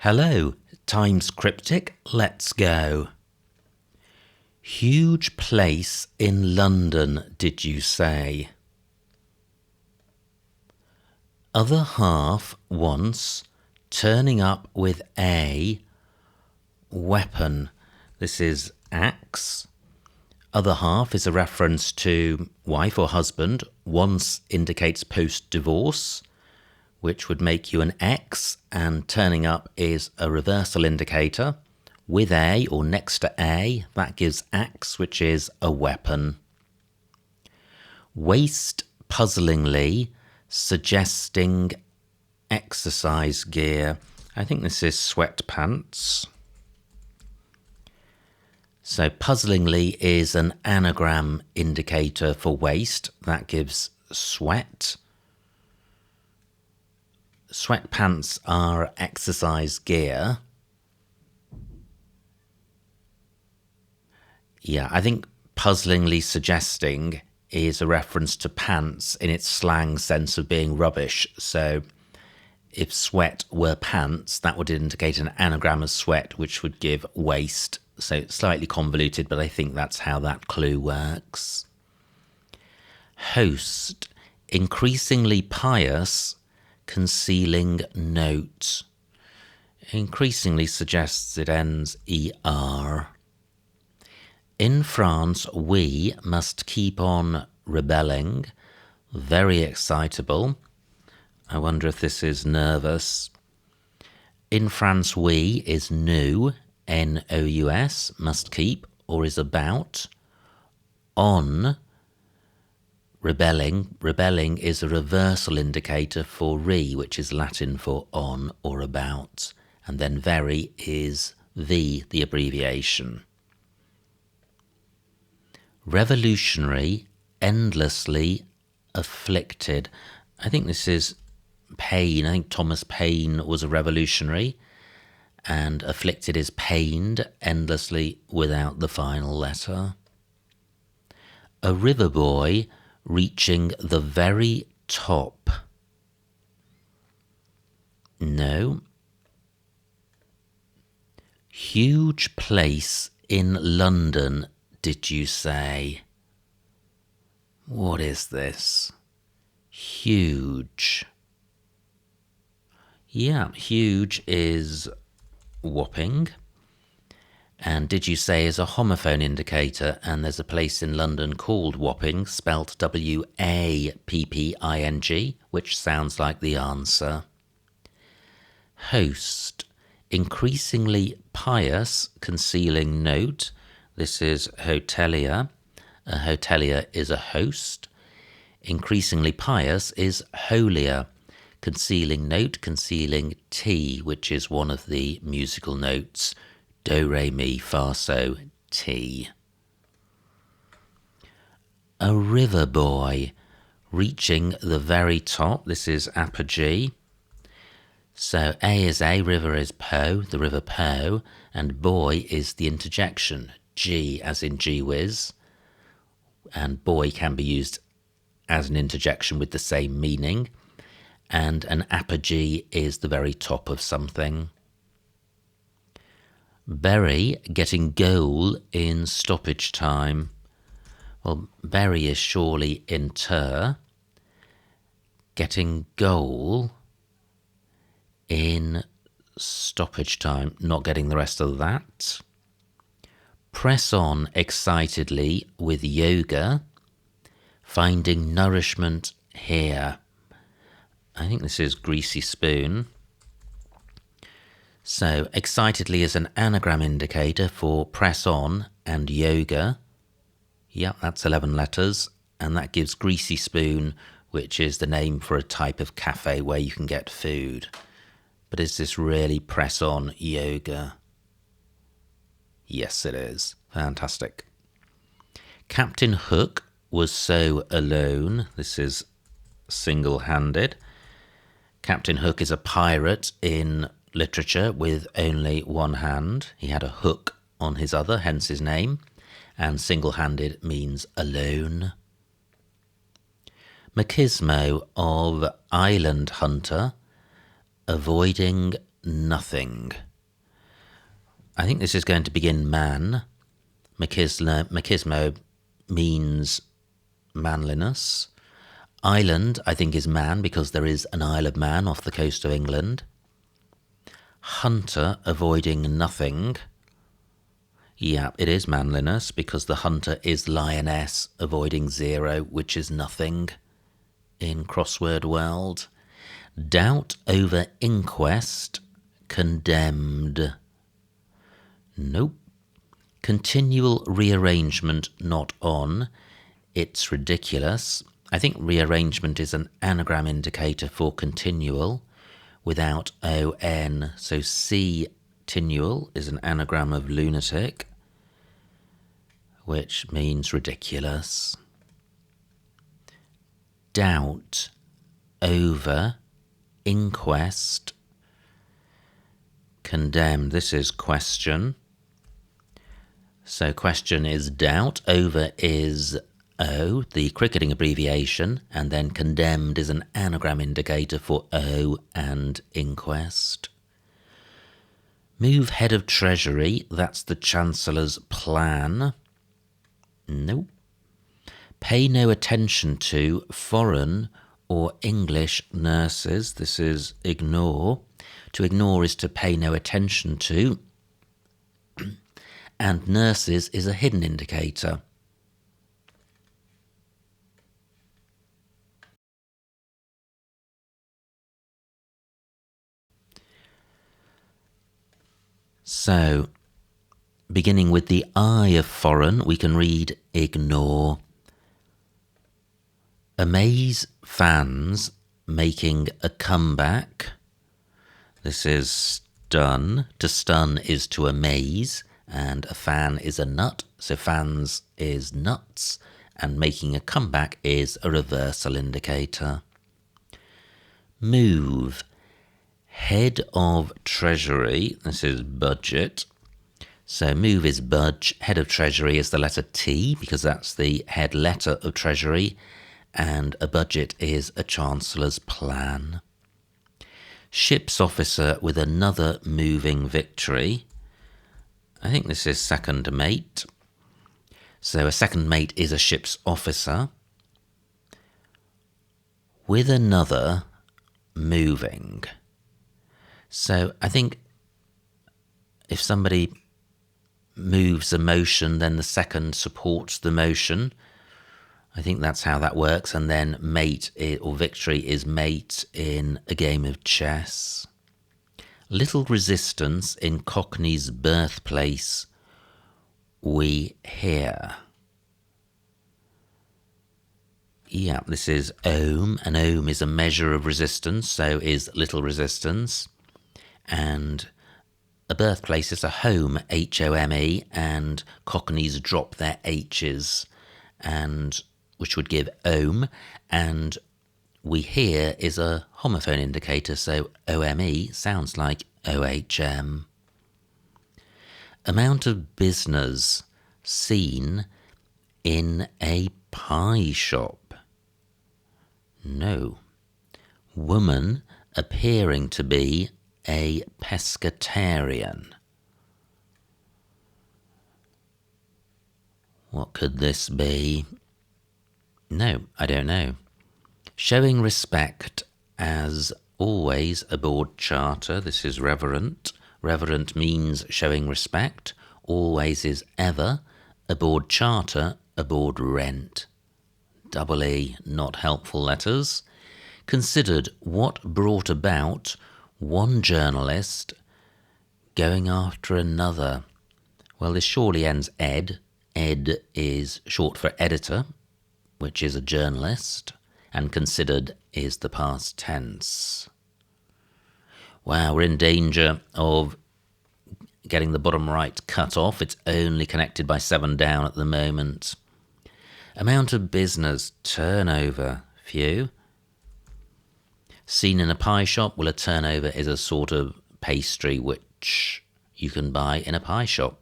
Hello, Times Cryptic, let's go. Huge place in London, did you say? Other half once, turning up with a weapon. This is axe. Other half is a reference to wife or husband. Once indicates post-divorce, which would make you an X, and turning up is a reversal indicator. With a or next to a, that gives axe, which is a weapon. Waist puzzlingly, suggesting exercise gear. I think this is sweatpants. So puzzlingly is an anagram indicator for waist. That gives sweat. Sweatpants are exercise gear. Yeah, I think puzzlingly suggesting is a reference to pants in its slang sense of being rubbish. So if sweat were pants, that would indicate an anagram of sweat, which would give waist. So it's slightly convoluted, but I think that's how that clue works. Host, increasingly pious, concealing note. Increasingly suggests it ends ER. In France, we must keep on rebelling. Very excitable. I wonder if this is nervous. In France, we is nous, N-O-U-S, must keep, or is about. On, rebelling. Rebelling is a reversal indicator for re, which is Latin for on or about. And then very is the abbreviation. Revolutionary, endlessly afflicted. I think this is Paine. I think Thomas Paine was a revolutionary. And afflicted is pained, endlessly without the final letter. A river boy reaching the very top. No. Huge place in London, did you say? What is this? Huge. Yeah, huge is whopping. And did you say is a homophone indicator, and there's a place in London called Wapping, spelt W-A-P-P-I-N-G, which sounds like the answer. Host, increasingly pious, concealing note. This is hotelier. A hotelier is a host. Increasingly pious is holier. Concealing note, concealing T, which is one of the musical notes. Do, re, mi, fa, so, T. A river boy reaching the very top. This is apogee. So A is A, river is Po, the river Po, and boy is the interjection. G as in gee whiz. And boy can be used as an interjection with the same meaning. And an apogee is the very top of something. Bury, getting goal in stoppage time. Well, bury is surely inter. Getting goal in stoppage time. Not getting the rest of that. Press on excitedly with yoga. Finding nourishment here. I think this is greasy spoon. So, excitedly is an anagram indicator for press on and yoga. Yep, that's 11 letters. And that gives greasy spoon, which is the name for a type of cafe where you can get food. But is this really press on yoga? Yes, it is. Fantastic. Captain Hook was so alone. This is single-handed. Captain Hook is a pirate in literature with only one hand. He had a hook on his other, hence his name. And single-handed means alone. Machismo of island hunter, avoiding nothing. I think this is going to begin man. Machismo means manliness. Island, I think, is man because there is an Isle of Man off the coast of England. Hunter, avoiding nothing. Yeah, it is manliness because the hunter is lioness, avoiding zero, which is nothing in crossword world. Doubt over inquest, condemned. Nope. Continual rearrangement, not on. It's ridiculous. I think rearrangement is an anagram indicator for continual without on. So continual is an anagram of lunatic, which means ridiculous. Doubt over inquest, condemned. This is question. So question is doubt, over is O, the cricketing abbreviation, and then condemned is an anagram indicator for O and inquest. Move head of Treasury, that's the Chancellor's plan. Nope. Pay no attention to foreign or English nurses, this is ignore. To ignore is to pay no attention to. And nurses is a hidden indicator. So, beginning with the I of foreign, we can read ignore. Amaze fans making a comeback. This is stun. To stun is to amaze, and a fan is a nut, so fans is nuts, and making a comeback is a reversal indicator. Move. Head of Treasury, this is budget. So move is budge, head of Treasury is the letter T, because that's the head letter of Treasury, and a budget is a Chancellor's plan. Ship's officer with another moving victory. I think this is second mate. So a second mate is a ship's officer. With another moving. So I think if somebody moves a motion, then the second supports the motion. I think that's how that works. And then mate or victory is mate in a game of chess. Little resistance in Cockney's birthplace we hear. Yeah, this is ohm. An ohm is a measure of resistance, so is little resistance. And a birthplace is a home, H-O-M-E, and Cockneys drop their H's, and which would give ohm, and we hear is a homophone indicator, so O-M-E sounds like O-H-M. Amount of business seen in a pie shop. No. Woman appearing to be a pescatarian. What could this be? No, I don't know. Showing respect as always aboard charter. This is reverent. Reverent means showing respect. Always is ever. Aboard charter, aboard rent. Double E, not helpful letters. Considered what brought about one journalist going after another. Well, this surely ends ed. Ed is short for editor, which is a journalist, and considered is the past tense. Wow, we're in danger of getting the bottom right cut off. It's only connected by 7 down at the moment. Amount of business, turnover, few. Seen in a pie shop, well, a turnover is a sort of pastry which you can buy in a pie shop.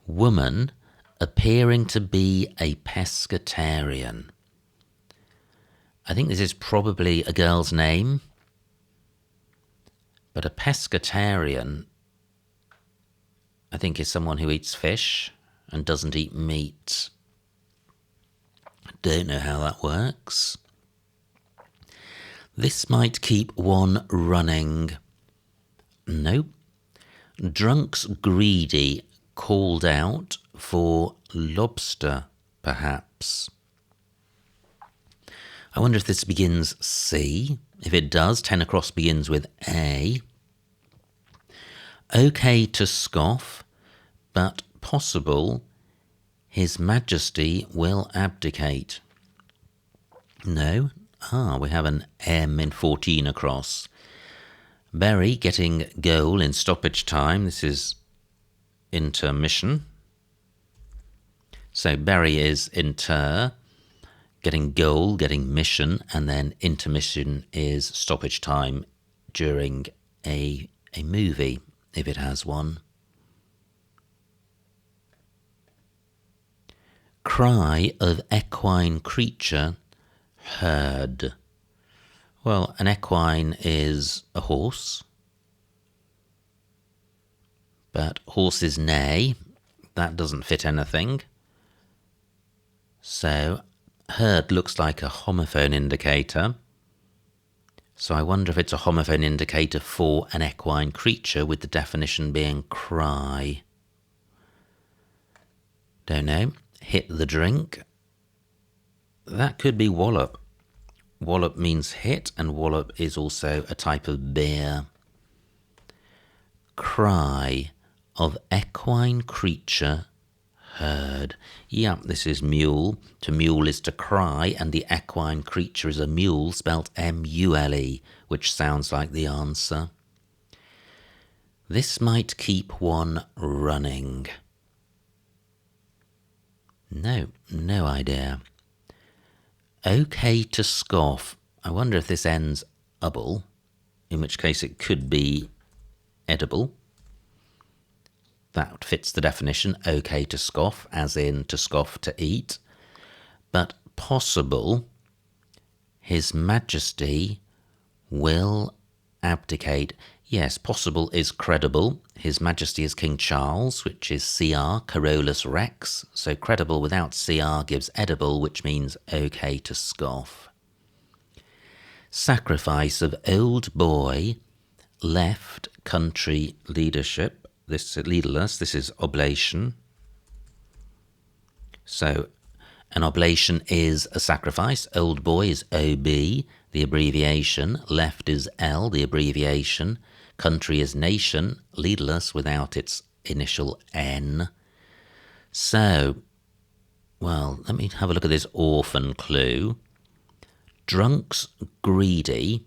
Woman appearing to be a pescatarian. I think this is probably a girl's name. Pescatarian, I think, is someone who eats fish and doesn't eat meat. Don't know how that works. This might keep one running. Nope. Drunks greedy called out for lobster, perhaps. I wonder if this begins C. If it does, 10 across begins with A. Okay to scoff, but possible His Majesty will abdicate. No. We have an M in 14 across. Berry getting goal in stoppage time. This is intermission. So Berry is inter, getting goal, getting mission, and then intermission is stoppage time during a movie, if it has one. Cry of equine creature heard. Well, an equine is a horse, but horses neigh. That doesn't fit anything. So heard looks like a homophone indicator. So I wonder if it's a homophone indicator for an equine creature, with the definition being cry. Don't know. Hit the drink. That could be wallop. Wallop means hit, and wallop is also a type of beer. Cry of equine creature heard. Yeah, this is mule. To mule is to cry, and the equine creature is a mule, spelt M-U-L-E, which sounds like the answer. This might keep one running. No idea. Okay to scoff. I wonder if this ends able, in which case it could be edible. That fits the definition, okay to scoff, as in to scoff to eat. But possible, His Majesty will abdicate. Yes, possible is credible. His Majesty is King Charles, which is CR, Carolus Rex. So credible without CR gives edible, which means okay to scoff. Sacrifice of old boy left country leadership. This is leaderless. This is oblation. So an oblation is a sacrifice. Old boy is OB, the abbreviation. Left is L, the abbreviation. Country is nation, leaderless without its initial N. So, well, let me have a look at this orphan clue. Drunks greedy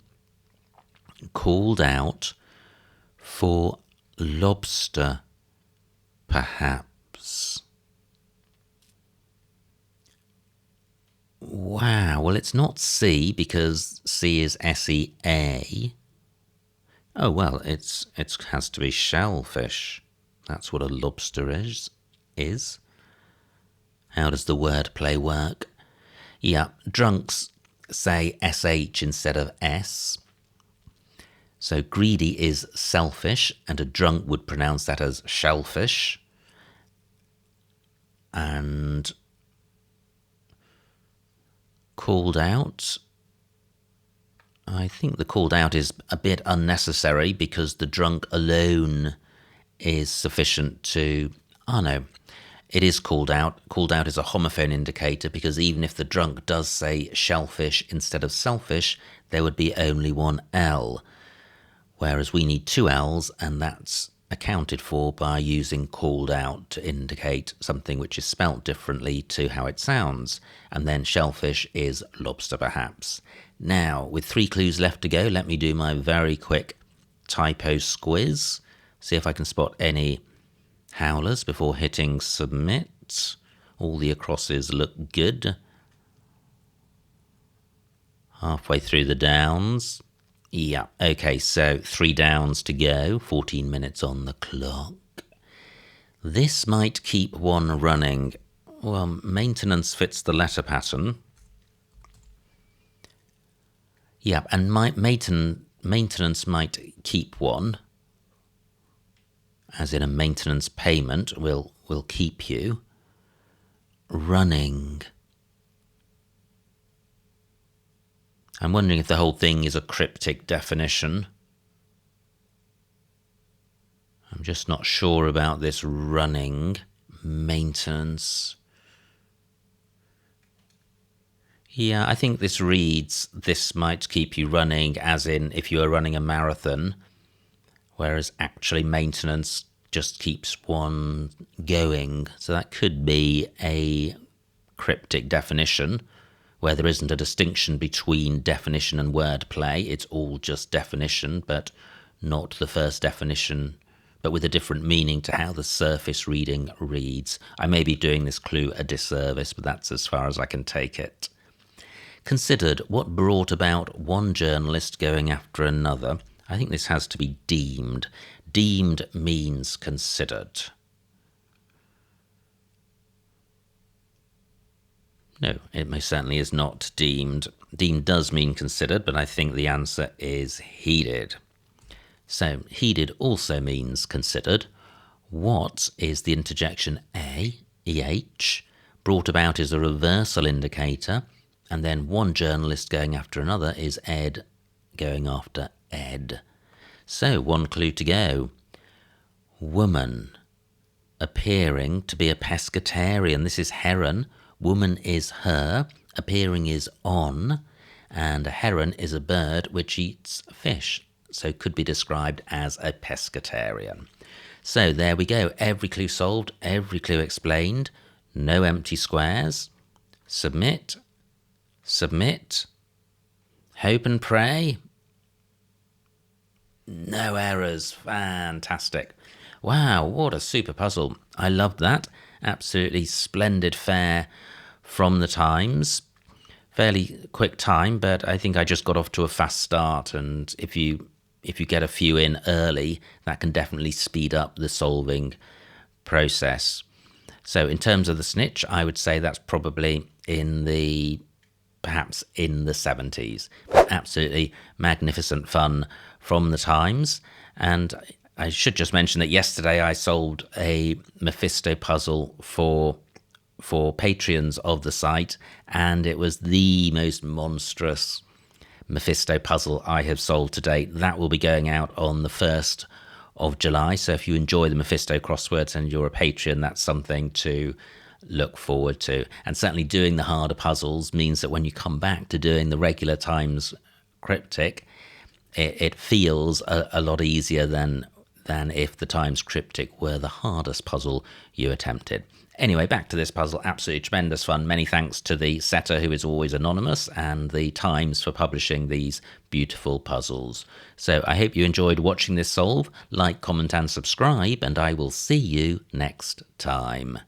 called out for lobster, perhaps. Wow, well, it's not C because C is SEA. Oh, well, it has to be shellfish. That's what a lobster is. How does the wordplay work? Yeah, drunks say SH instead of S. So greedy is selfish, and a drunk would pronounce that as shellfish. And called out, I think the called out is a bit unnecessary because the drunk alone is sufficient to... Oh no, it is called out. Called out is a homophone indicator because even if the drunk does say shellfish instead of selfish, there would be only one L, whereas we need two L's, and that's accounted for by using called out to indicate something which is spelt differently to how it sounds. And then shellfish is lobster, perhaps. Now, with 3 clues left to go, let me do my very quick typo squiz. See if I can spot any howlers before hitting submit. All the acrosses look good. Halfway through the downs. Yeah, okay, so 3 downs to go, 14 minutes on the clock. This might keep one running. Well, maintenance fits the letter pattern. Yeah, and maintenance might keep one. as in a maintenance payment, will keep you running. I'm wondering if the whole thing is a cryptic definition. I'm just not sure about this running, maintenance. Yeah, I think this reads, this might keep you running, as in if you are running a marathon, whereas actually maintenance just keeps one going. So that could be a cryptic definition where there isn't a distinction between definition and wordplay. It's all just definition, but not the first definition, but with a different meaning to how the surface reading reads. I may be doing this clue a disservice, but that's as far as I can take it. Considered what brought about one journalist going after another. I think this has to be deemed. Deemed means considered. No, it most certainly is not deemed. Deemed does mean considered, but I think the answer is heeded. So, heeded also means considered. What is the interjection a, eh? Brought about is a reversal indicator, and then one journalist going after another is ed going after ed. So, one clue to go. Woman, appearing to be a pescatarian. This is heron. Woman is her, appearing is on, and a heron is a bird which eats fish, so could be described as a pescatarian. So there we go, every clue solved, every clue explained, no empty squares. Submit, submit, hope and pray. No errors, fantastic. Wow, what a super puzzle. I loved that. Absolutely splendid fare from the Times. Fairly quick time, but I think I just got off to a fast start, and if you get a few in early, that can definitely speed up the solving process. So in terms of the snitch, I would say that's probably perhaps in the 70s. But absolutely magnificent fun from the Times. And I should just mention that yesterday I solved a Mephisto puzzle for Patreons of the site, and it was the most monstrous Mephisto puzzle I have solved to date. That will be going out on the 1st of July, so if you enjoy the Mephisto crosswords and you're a Patreon, that's something to look forward to. And certainly doing the harder puzzles means that when you come back to doing the regular Times Cryptic, it feels a lot easier than if the Times Cryptic were the hardest puzzle you attempted. Anyway, back to this puzzle. Absolutely tremendous fun. Many thanks to the setter, who is always anonymous, and the Times for publishing these beautiful puzzles. So I hope you enjoyed watching this solve. Like, comment and subscribe, and I will see you next time.